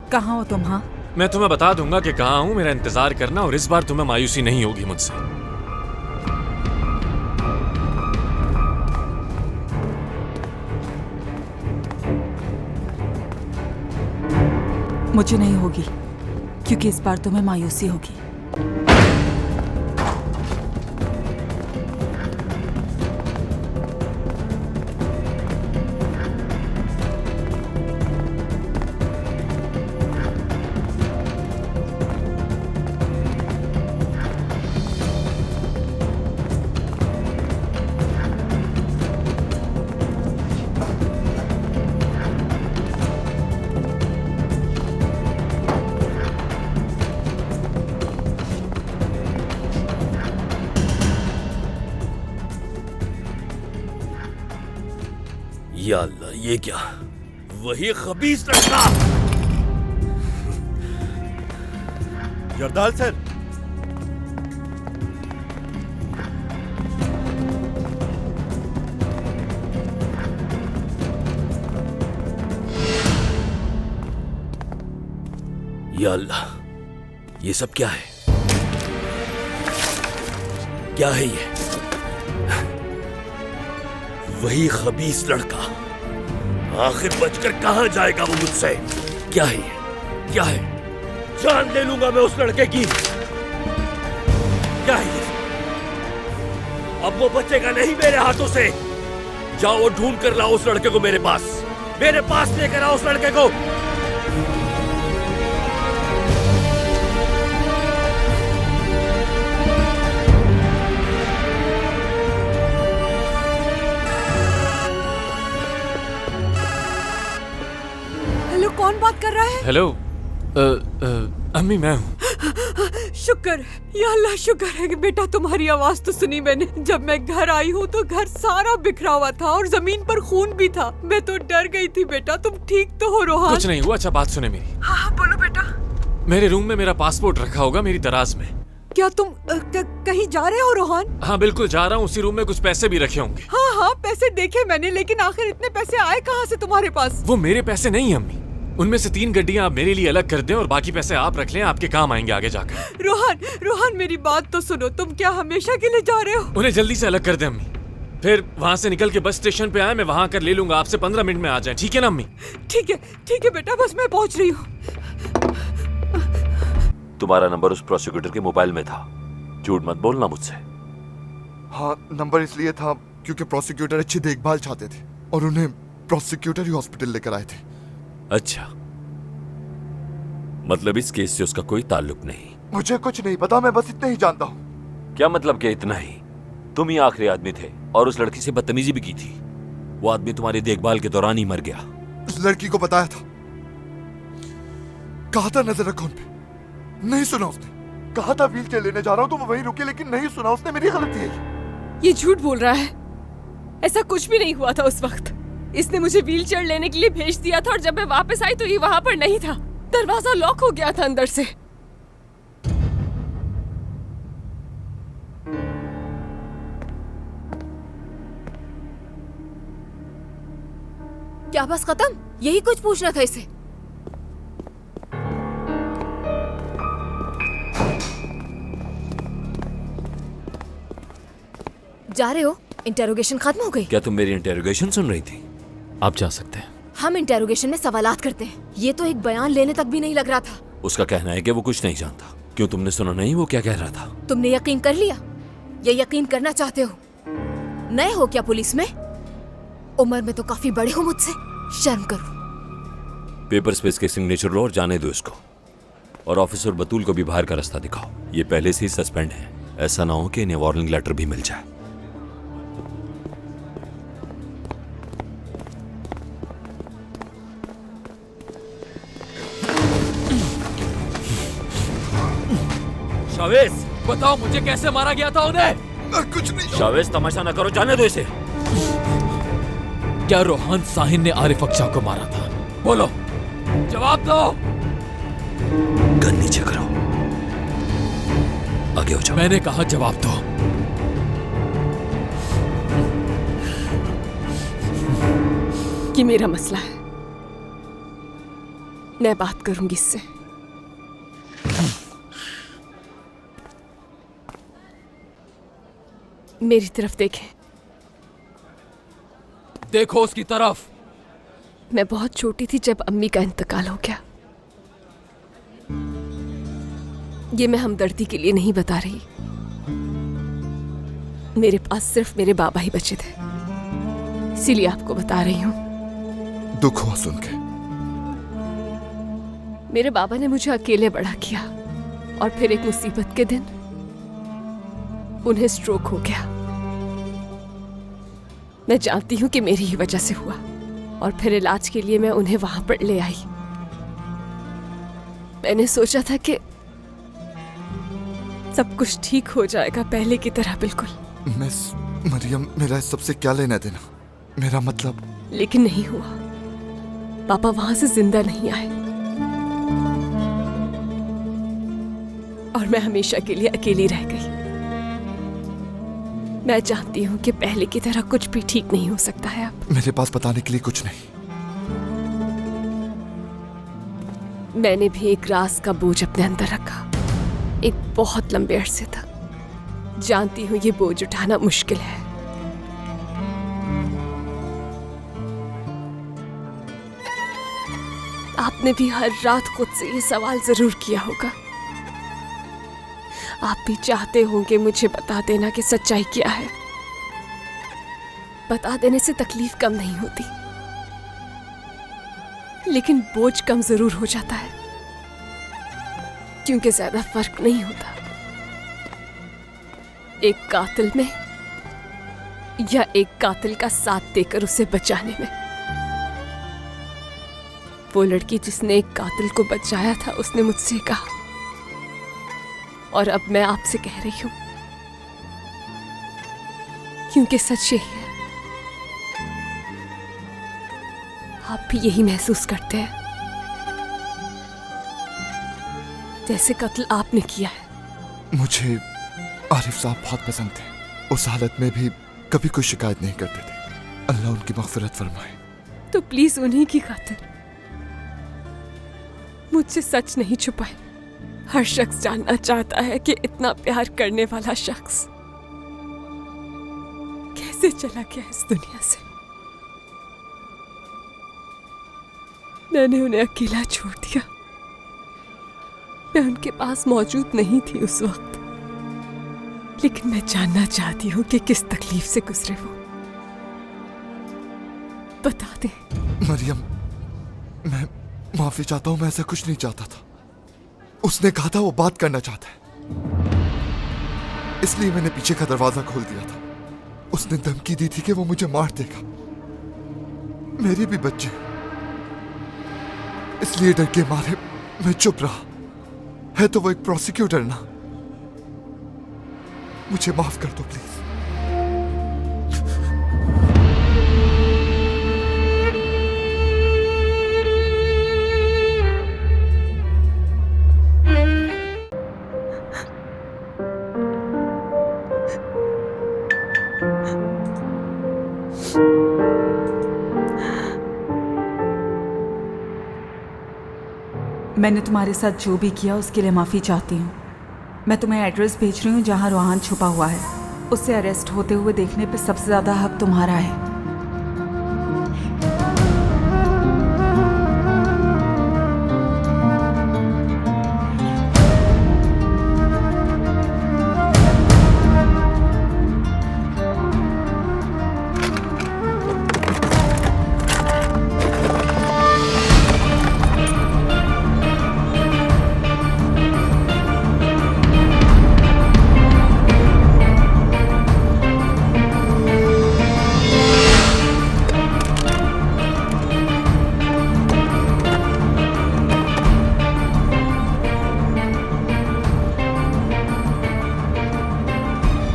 कहाँ हो तुम? हाँ, मैं तुम्हें बता दूंगा कि कहाँ हूँ, मेरा इंतजार करना और इस बार तुम्हें मायूसी नहीं होगी मुझसे। मुझे नहीं होगी क्योंकि इस बार तुम्हें मायूसी होगी। या अल्लाह, ये क्या? वही खबीस लड़का! जरदाल सर, या अल्लाह, ये सब क्या है? क्या है ये? वही खबीस लड़का। आखिर बचकर कहां जाएगा वो मुझसे? क्या है ये? क्या है? जान ले लूंगा मैं उस लड़के की। क्या है ये? अब वो बचेगा नहीं मेरे हाथों से। जाओ, ढूंढ कर लाओ उस लड़के को मेरे पास। मेरे पास लेकर आओ उस लड़के को। हेलो, कौन बात कर रहा है? हेलो, अम्मी मैं हूँ। शुक्र, या अल्लाह शुक्र है कि बेटा तुम्हारी आवाज तो सुनी मैंने। जब मैं घर आई हूँ तो घर सारा बिखरा हुआ था और जमीन पर खून भी था। मैं तो डर गई थी। बेटा तुम ठीक तो हो रोहान? कुछ नहीं हुआ। अच्छा बात सुने मेरी। हाँ बोलो बेटा। मेरे रूम में मेरा पासपोर्ट रखा होगा, मेरी दराज में। क्या तुम कहीं जा रहे हो रोहान? हाँ बिल्कुल जा रहा हूँ। उसी रूम में कुछ पैसे भी रखे होंगे। हाँ पैसे देखे मैंने, लेकिन आखिर इतने पैसे आए कहाँ से तुम्हारे पास? वो मेरे पैसे नहीं अम्मी। उनमें से 3 गड्डियाँ आप मेरे लिए अलग कर दें और बाकी पैसे आप रख लें, आपके काम आएंगे आगे जाकर। रोहान मेरी बात तो सुनो। तुम क्या हमेशा के लिए जा रहे हो? उन्हें जल्दी से अलग कर दें अम्मी। फिर वहाँ से निकल के बस स्टेशन पे आए, मैं वहाँ कर ले लूंगा। आपसे 15 मिनट में आ जाए, ठीक है ना अम्मी? ठीक है बेटा, बस मैं पहुँच रही हूँ। तुम्हारा नंबर उस प्रोसिक्यूटर के मोबाइल में था। झूठ मत बोलना मुझसे। हाँ, नंबर इसलिए था क्योंकि प्रोसिक्यूटर अच्छी देखभाल चाहते थे और उन्हें प्रोसिक्यूटर ही हॉस्पिटल लेकर आए थे। अच्छा, मतलब इस केस से उसका कोई ताल्लुक नहीं? मुझे कुछ नहीं पता, मैं बस इतना ही जानता हूँ। क्या मतलब कि इतना ही? तुम ही आखिरी आदमी थे और उस लड़की से बदतमीजी भी की थी। वो आदमी तुम्हारी देखभाल के दौरान ही मर गया। उस लड़की को बताया था, कहा था नजर रखो उन पे, नहीं सुना उसने। कहा था व्हील चेयर लेने जा रहा हूँ तो वो वहीं रुकी, लेकिन नहीं सुना उसने। मेरी गलती है। ये झूठ बोल रहा है। ऐसा कुछ भी नहीं हुआ था उस वक्त। इसने मुझे व्हीलचेयर लेने के लिए भेज दिया था और जब मैं वापस आई तो ये वहाँ पर नहीं था। दरवाजा लॉक हो गया था अंदर से। क्या बस खत्म? यही कुछ पूछना था इसे। जा रहे हो? इंटेरोगेशन खत्म हो गई? क्या तुम मेरी इंटेरोगेशन सुन रही थी? आप जा सकते हैं। हम इंटेरोगेशन में सवालात करते हैं। ये तो एक बयान लेने तक भी नहीं लग रहा था। उसका कहना है कि वो कुछ नहीं जानता। क्यों, तुमने सुना नहीं वो क्या कह रहा था? तुमने यकीन कर लिया या यकीन करना चाहते हो? नए हो क्या पुलिस में? उम्र में तो काफी बड़े हो मुझसे। शर्म करो। पेपर्स पे इसके सिग्नेचर लो और जाने दो इसको। और ऑफिसर बतूल को भी बाहर का रास्ता दिखाओ। ये पहले से ही सस्पेंड है। ऐसा ना हो कि इन्हें वार्निंग लेटर भी मिल जाए। शावेज, बताओ मुझे कैसे मारा गया था उन्हें? कुछ नहीं। शावेज, तमाशा ना करो, जाने दो इसे। क्या रोहान साहिन ने आरिफ अक्शा को मारा था? बोलो, जवाब दो। गन नीचे करो, आगे हो जाओ। मैंने कहा जवाब दो। ये मेरा मसला है। मैं बात करूंगी इससे। मेरी तरफ देखें। देखो उसकी तरफ। मैं बहुत छोटी थी जब अम्मी का इंतकाल हो गया। ये मैं हमदर्दी के लिए नहीं बता रही। मेरे पास सिर्फ मेरे बाबा ही बचे थे, इसीलिए आपको बता रही हूँ। दुख हुआ सुन के। मेरे बाबा ने मुझे अकेले बड़ा किया और फिर एक मुसीबत के दिन उन्हें स्ट्रोक हो गया। मैं जानती हूँ कि मेरी ही वजह से हुआ और फिर इलाज के लिए मैं उन्हें वहां पर ले आई। मैंने सोचा था कि सब कुछ ठीक हो जाएगा पहले की तरह, बिल्कुल। मिस मरियम, मेरा इस सबसे क्या लेना देना? मेरा मतलब। लेकिन नहीं हुआ। पापा वहां से जिंदा नहीं आए और मैं हमेशा के लिए अकेली रह गई। मैं जानती हूँ कि पहले की तरह कुछ भी ठीक नहीं हो सकता है अब। मेरे पास बताने के लिए कुछ नहीं। मैंने भी एक राज का बोझ अपने अंदर रखा, एक बहुत लंबे अरसे तक। जानती हूँ ये बोझ उठाना मुश्किल है। आपने भी हर रात खुद से ये सवाल जरूर किया होगा। आप भी चाहते होंगे मुझे बता देना कि सच्चाई क्या है। बता देने से तकलीफ कम नहीं होती, लेकिन बोझ कम जरूर हो जाता है, क्योंकि ज्यादा फर्क नहीं होता एक कातिल में या एक कातिल का साथ देकर उसे बचाने में। वो लड़की जिसने एक कातिल को बचाया था, उसने मुझसे कहा, और अब मैं आपसे कह रही हूं, क्योंकि सच यही है। आप भी यही महसूस करते हैं जैसे कत्ल आपने किया है। मुझे आरिफ साहब बहुत पसंद थे। उस हालत में भी कभी कोई शिकायत नहीं करते थे। अल्लाह उनकी मग़फ़िरत फरमाए। तो प्लीज उन्हीं की खातिर मुझसे सच नहीं छुपाए। हर शख्स जानना चाहता है कि इतना प्यार करने वाला शख्स कैसे चला गया इस दुनिया से। मैंने उन्हें अकेला छोड़ दिया। मैं उनके पास मौजूद नहीं थी उस वक्त, लेकिन मैं जानना चाहती हूँ कि किस तकलीफ से गुजरे वो। बता दे। मरियम, मैं माफी चाहता हूँ। मैं ऐसा कुछ नहीं चाहता था। उसने कहा था वो बात करना चाहता है, इसलिए मैंने पीछे का दरवाजा खोल दिया था। उसने धमकी दी थी कि वो मुझे मार देगा। मेरे भी बच्चे, इसलिए डर के मारे मैं चुप रहा। है तो वो एक प्रोसिक्यूटर ना। मुझे माफ कर दो प्लीज। मैंने तुम्हारे साथ जो भी किया उसके लिए माफ़ी चाहती हूँ। मैं तुम्हें एड्रेस भेज रही हूँ जहाँ रोहान छुपा हुआ है। उससे अरेस्ट होते हुए देखने पे सबसे ज़्यादा हक तुम्हारा है।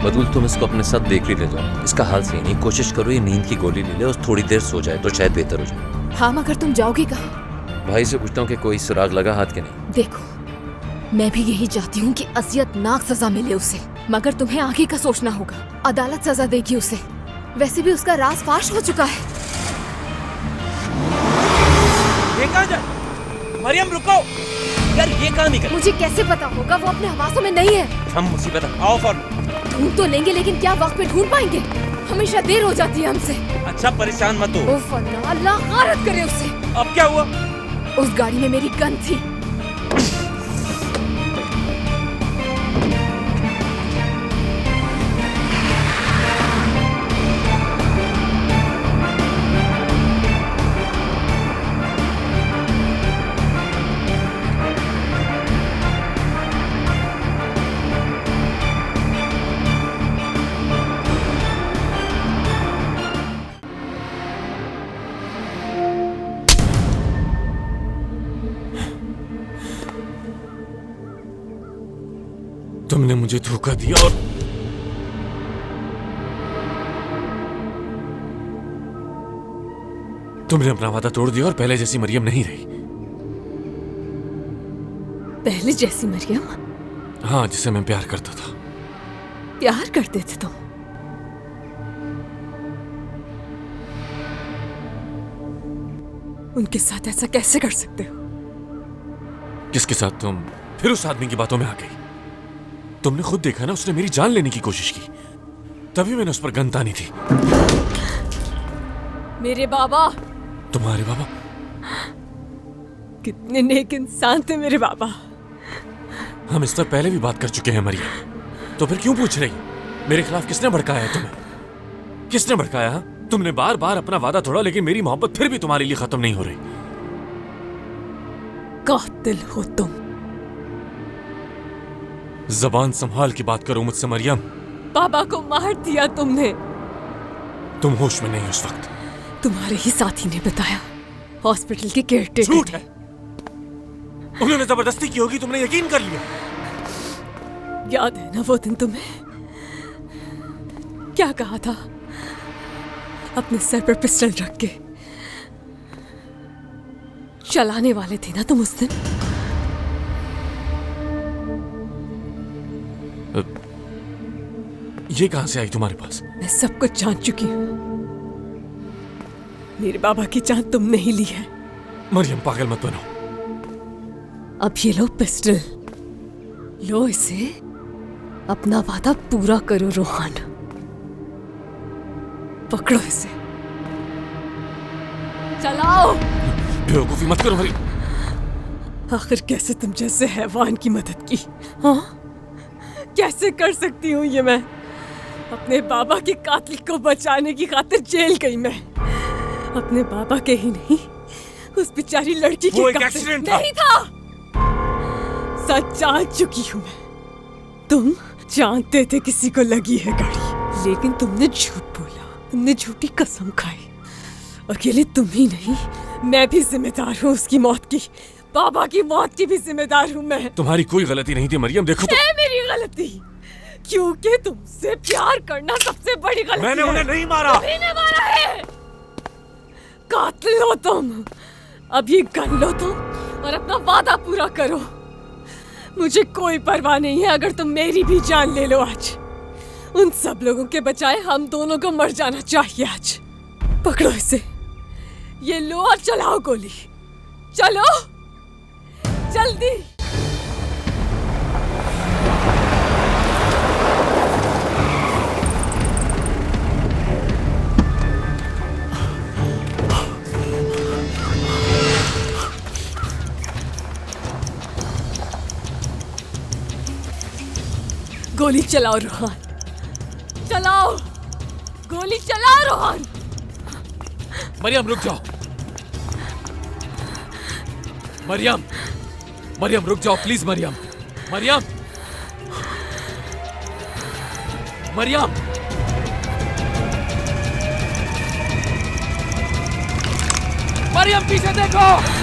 बदुल, तुम इसको अपने साथ बेकरी ले जाओ। इसका हाल सही नहीं। कोशिश करो ये नींद की गोली ले ले और थोड़ी देर सो जाए तो शायद बेहतर हो जाए। हाँ, मगर तुम जाओगे कहाँ? भाई से पूछता हूँ कि कोई सुराग लगा हाथ के नहीं। देखो, मैं भी यही चाहती हूँ कि अज़ियतनाक सजा मिले उसे, मगर तुम्हें आगे का सोचना होगा। अदालत सजा देगी उसे। वैसे भी उसका राज फाश हो चुका है। ये कहाँ जाए? मरियम रुको यार, ये कहाँ निकल? मुझे कैसे पता होगा? वो अपने हवासों में नहीं है। हम मुसीबत आओ फौरन। ढूंढ तो लेंगे लेकिन क्या वक्त पे ढूंढ पाएंगे? हमेशा देर हो जाती है हमसे। अच्छा परेशान मत हो। उफ अल्लाह, अल्लाह गारत करे उससे। अब क्या हुआ? उस गाड़ी में मेरी गन थी। तुमने मुझे धोखा दिया और तुमने अपना वादा तोड़ दिया और पहले जैसी मरियम नहीं रही। पहले जैसी मरियम? हाँ, जिसे मैं प्यार करता था। प्यार करते थे तुम? उनके साथ ऐसा कैसे कर सकते हो? किसके साथ? तुम फिर उस आदमी की बातों में आ गई। तुमने खुद देखा ना, उसने मेरी जान लेने की कोशिश की, तभी मैंने उस पर गन तानी थी। मेरे बाबा? तुम्हारे बाबा? कितने नेक इंसान थे मेरे बाबा। हम इस पर पहले भी बात कर चुके हैं मरियम, तो फिर क्यों पूछ रही? मेरे खिलाफ किसने भड़काया है तुम्हें? किसने भड़काया? तुमने बार बार अपना वादा तोड़ा, लेकिन मेरी मोहब्बत फिर भी तुम्हारे लिए खत्म नहीं हो रही। कातिल हो तुम। जबान संभाल के बात करो मुझसे मरियम। बाबा को मार दिया तुमने। तुम होश में नहीं उस वक्त। तुम्हारे ही साथी ने बताया, हॉस्पिटल के केयरटेकर। झूठ है, उन्होंने जबरदस्ती की होगी, तुमने यकीन कर लिया। याद है ना वो दिन तुम्हें क्या कहा था? अपने सर पर पिस्टल रख के चलाने वाले थे ना तुम उस दिन? ये कहां से आई तुम्हारे पास? मैं सब कुछ जान चुकी हूँ। मेरे बाबा की जान तुमने ही ली है। मरियम पागल मत बनो। अब ये लो पिस्टल, लो इसे, अपना वादा पूरा करो रोहान। पकड़ो इसे, चलाओ। बेवकूफी मत करो मरियम। आखिर कैसे तुम जैसे हैवान की मदद की? हाँ, कैसे कर सकती हूँ ये मैं? अपने बाबा के कातिल को बचाने की खातिर जेल गई मैं। अपने बाबा के ही नहीं, उस बेचारी लड़की वो के एक कातिल एक्सीडेंट था। नहीं था। सच जान चुकी हूँ मैं। तुम जानते थे किसी को लगी है गाड़ी, लेकिन तुमने झूठ बोला, तुमने झूठी कसम खाई। अकेले तुम ही नहीं, मैं भी जिम्मेदार हूँ उसकी मौत की। बाबा की मौत की भी जिम्मेदार हूँ मैं। तुम्हारी कोई गलती नहीं थी मरियम, देखो तो। है मेरी गलती, क्योंकि तुमसे प्यार करना सबसे बड़ी गलती मैंने है। उन्हें नहीं मारा। तुम्ही ने मारा है। कातिल हो तुम। अब ये गन लो तुम और अपना वादा पूरा करो। मुझे कोई परवाह नहीं है अगर तुम मेरी भी जान ले लो आज। उन सब लोगों के बजाय हम दोनों को मर जाना चाहिए आज। पकड़ो इसे, ये लो और चलाओ गोली। चलो जल्दी। गोली चलाओ रोहान, चलाओ गोली, चलाओ रोहान। मरियम रुक जाओ। मरियम, मरियम रुक जाओ प्लीज। मरियम, मरियम, मरियम, मरियम पीछे देखो।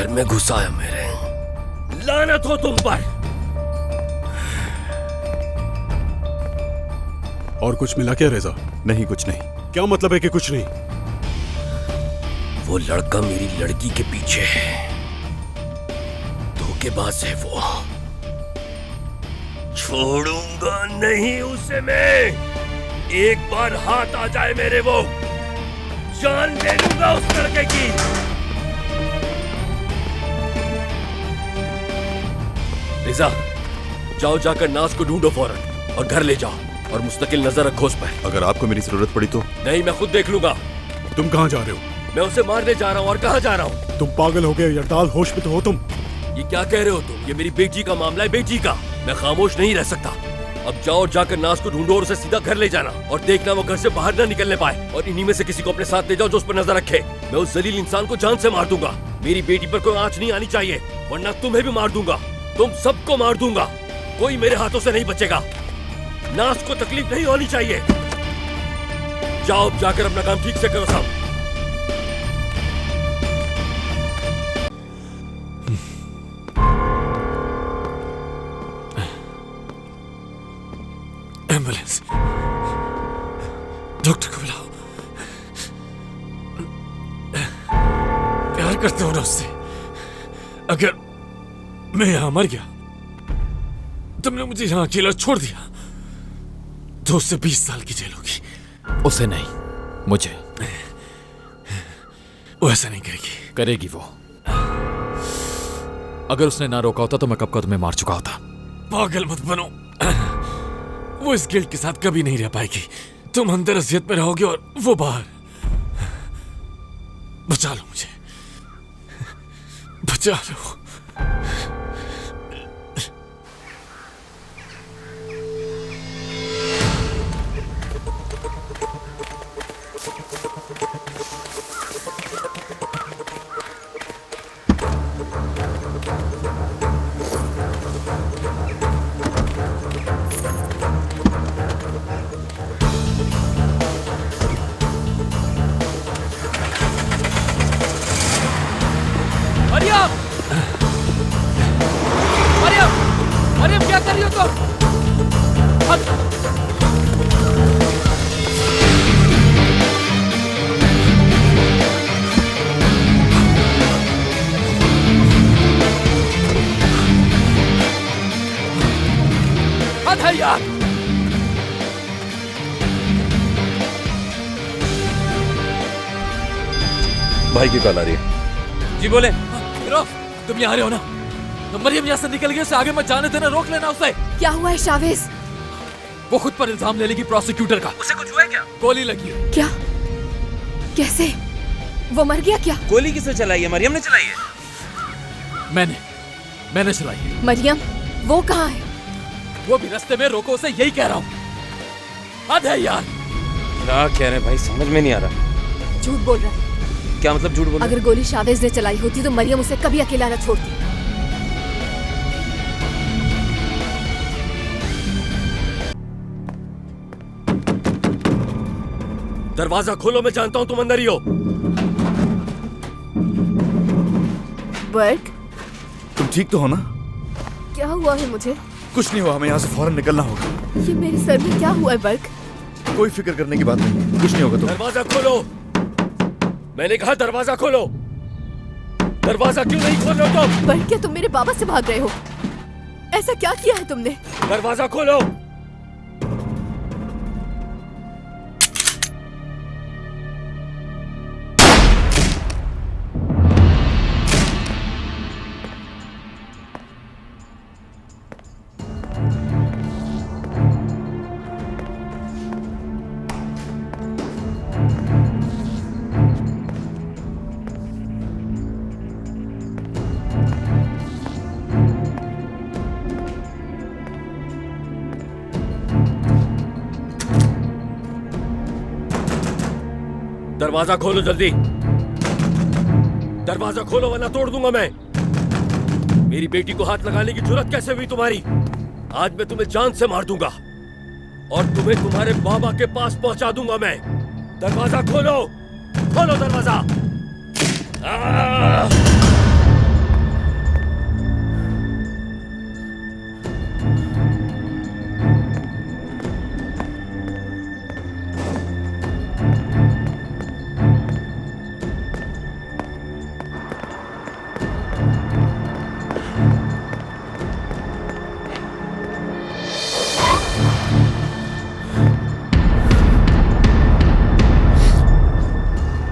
घर में घुसाया मेरे। लानत हो तुम पर। और कुछ मिला क्या रेजा? नहीं, कुछ नहीं। क्या मतलब है कि कुछ नहीं? वो लड़का मेरी लड़की के पीछे है, धोखेबाज है वो। छोड़ूंगा नहीं उसे मैं। एक बार हाथ आ जाए मेरे, वो जान ले लूंगा उस लड़के की। रिजा, जाओ जाकर नाज को ढूंढो फौरन और घर ले जाओ और मुस्तकिल नजर रखो उस पर। अगर आपको मेरी जरूरत पड़ी तो? नहीं, मैं खुद देख लूंगा। तुम कहाँ जा रहे हो? मैं उसे मारने जा रहा हूँ। और कहाँ जा रहा हूँ? तुम पागल हो गए यरदाल, होश में तो हो तुम? ये क्या कह रहे हो तुम? ये मेरी बेटी का मामला है, बेटी का। मैं खामोश नहीं रह सकता। अब जाओ और जाकर नाज को ढूंढो और उसे सीधा घर ले जाना और देखना वो घर से बाहर ना निकलने पाए। और इन्हीं में से किसी को अपने साथ ले जाओ जो उस पर नजर रखे। मैं उस जलील इंसान को जान से मार दूंगा। मेरी बेटी पर कोई आंच नहीं आनी चाहिए, वरना तुम्हें भी मार दूंगा। तुम सबको मार दूंगा। कोई मेरे हाथों से नहीं बचेगा। नाज को तकलीफ नहीं होनी चाहिए। जाओ अब जाकर अपना काम ठीक से करो साहब। एम्बुलेंस, डॉक्टर को बुलाओ। प्यार करते हो ना उससे। अगर मैं यहां मर गया, तुमने मुझे यहां अकेला छोड़ दिया, तो उससे 20 साल की जेल होगी। उसे नहीं, मुझे। वो ऐसा नहीं करेगी। करेगी वो। अगर उसने ना रोका होता तो मैं कब का तुम्हें मार चुका होता। पागल मत बनो। वो इस गिल्ट के साथ कभी नहीं रह पाएगी। तुम अंदर अजियत में रहोगे और वो बाहर। बचा लो मुझे, बचा लो। मरियम! मरियम! मरियम, क्या कर रही हो तुम? हद है यार! भाई की कॉल आ रही है। जी बोले। रोक, तुम यहाँ रहे हो ना? तो मरियम यहाँ से निकल गई, उसे आगे मत जाने देना, रोक लेना उसे। क्या हुआ है शावेज? वो खुद पर इल्जाम ले लेगी प्रोसिक्यूटर का। उसे कुछ हुआ है क्या? गोली लगी है। क्या? कैसे? वो मर गया क्या? गोली किसने चलाई है? मरियम ने चलाई है। मैंने चलाई है। मरियम, वो कहाँ है? वो भी रास्ते में, रोको उसे, यही कह रहा हूँ। हद है यार! क्या कह रहे हैं भाई, समझ में नहीं आ रहा। झूठ बोल रहा है। क्या मतलब झूठ बोल? अगर गोली शावेज ने चलाई होती तो मरियम उसे कभी अकेला न छोड़ती। दरवाजा खोलो, मैं जानता हूं तुम अंदर ही हो। बर्क, तुम ठीक तो हो ना? क्या हुआ है मुझे? कुछ नहीं हुआ, हमें यहाँ से फौरन निकलना होगा। ये मेरे सर में क्या हुआ है बर्क? कोई फिक्र करने की बात नहीं, कुछ नहीं होगा। तुम दरवाजा खोलो, मैंने कहा दरवाजा खोलो। दरवाजा क्यों नहीं खोल रहे हो तुम? बर्क, क्या तुम मेरे बाबा से भाग रहे हो? ऐसा क्या किया है तुमने? दरवाजा खोलो। दरवाजा खोलो जल्दी, दरवाजा खोलो वरना तोड़ दूंगा मैं। मेरी बेटी को हाथ लगाने की जुर्रत कैसे हुई तुम्हारी? आज मैं तुम्हें जान से मार दूंगा और तुम्हें तुम्हारे बाबा के पास पहुंचा दूंगा मैं। दरवाजा खोलो, खोलो दरवाजा।